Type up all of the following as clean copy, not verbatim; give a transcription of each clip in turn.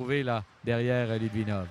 Trouvé là, derrière Litvinov.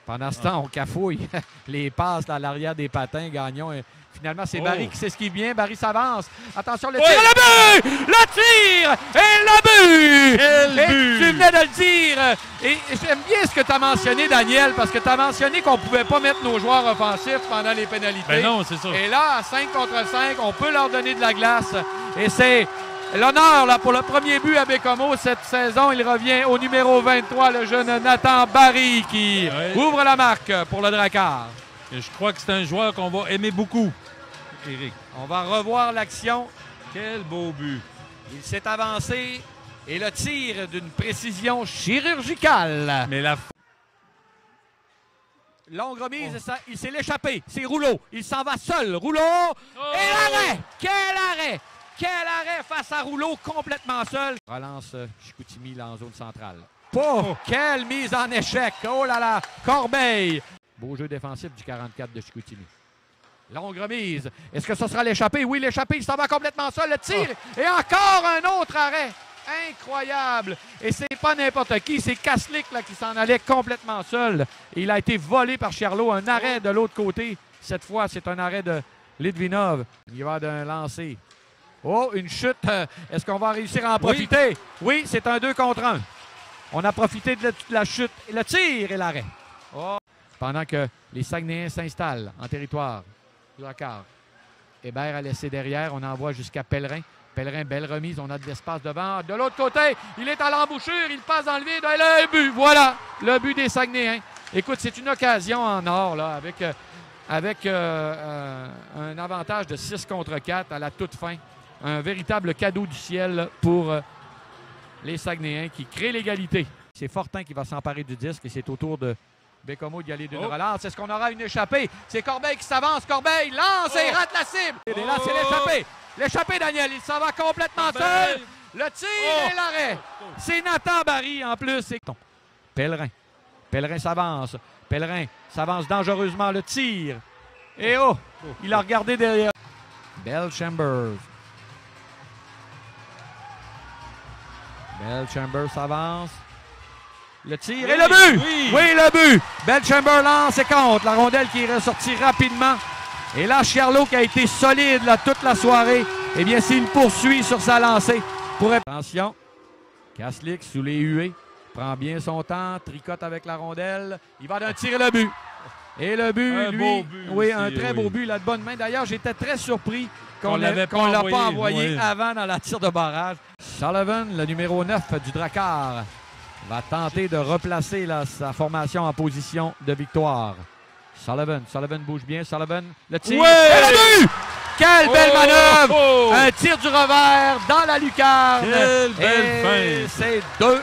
Pendant ce temps, on cafouille les passes à l'arrière des patins. Gagnon. Et finalement, c'est Barry qui s'esquive bien. Barry s'avance. Attention, le tir. Et le but! Le tir! Et le but! Quel but! Tu venais de le dire. Et j'aime bien ce que tu as mentionné, Daniel, parce que tu as mentionné qu'on ne pouvait pas mettre nos joueurs offensifs pendant les pénalités. Ben non, c'est ça. Et là, à 5 contre 5, on peut leur donner de la glace. Et c'est l'honneur là, pour le premier but à Baie-Comeau cette saison. Il revient au numéro 23, le jeune Nathan Barry qui ouvre la marque pour le Drakkar. Et je crois que c'est un joueur qu'on va aimer beaucoup, Éric. On va revoir l'action. Quel beau but. Il s'est avancé et le tir d'une précision chirurgicale. Mais la Longue remise, il s'est échappé. C'est Rouleau. Il s'en va seul. Rouleau. Et l'arrêt! Quel arrêt! Quel arrêt face à Rouleau, complètement seul. Relance Chicoutimi là en zone centrale. Quelle mise en échec. Oh là là, Corbeil. Beau jeu défensif du 44 de Chicoutimi. Longue remise. Est-ce que ce sera l'échappé? Oui, l'échappé, il s'en va complètement seul. Le tir et encore un autre arrêt. Incroyable. Et c'est pas n'importe qui, c'est Kaslik là, qui s'en allait complètement seul. Et il a été volé par Charlot. Un arrêt de l'autre côté. Cette fois, c'est un arrêt de Litvinov. Il va d'un lancer. Oh, une chute. Est-ce qu'on va réussir à en profiter? Oui, c'est un 2 contre 1. On a profité de la chute. Le tir et l'arrêt. Oh. Pendant que les Saguenayens s'installent en territoire du Drakkar. Hébert a laissé derrière. On envoie jusqu'à Pellerin. Pellerin, belle remise. On a de l'espace devant. De l'autre côté, il est à l'embouchure. Il passe dans le vide. Et le but. Voilà, le but des Saguenayens. Écoute, c'est une occasion en or là, avec un avantage de 6 contre 4 à la toute fin. Un véritable cadeau du ciel pour les Saguenayens qui créent l'égalité. C'est Fortin qui va s'emparer du disque et c'est au tour de Baie-Comeau d'y aller d'une relance. Est-ce qu'on aura une échappée? C'est Corbeil qui s'avance. Corbeil lance et rate la cible. Et là, c'est l'échappée. L'échappée, Daniel. Il s'en va complètement seul. Le tir et l'arrêt. C'est Nathan Barry en plus. Pellerin. Pellerin s'avance. Pellerin s'avance dangereusement. Le tir. Et il a regardé derrière. Bell Chambers. Bell Chambers s'avance. Le tir et le but! Oui, le but! Bell Chambers lance et compte. La rondelle qui est ressortie rapidement. Et là, Charlot qui a été solide là, toute la soirée. Eh bien, s'il poursuit sur sa lancée. Attention. Kaslik sous les huées. Prend bien son temps. Tricote avec la rondelle. Il va d'un tir et le but. Et le but, un très beau but. Là, de bonne main. D'ailleurs, j'étais très surpris qu'on ne l'a pas envoyé avant dans la tire de barrage. Sullivan, le numéro 9 du Drakkar, va tenter de replacer là, sa formation en position de victoire. Sullivan bouge bien. Sullivan, le tir. Et le but! Quelle belle manœuvre! Un tir du revers dans la lucarne. Quelle belle fin! C'est 2-1.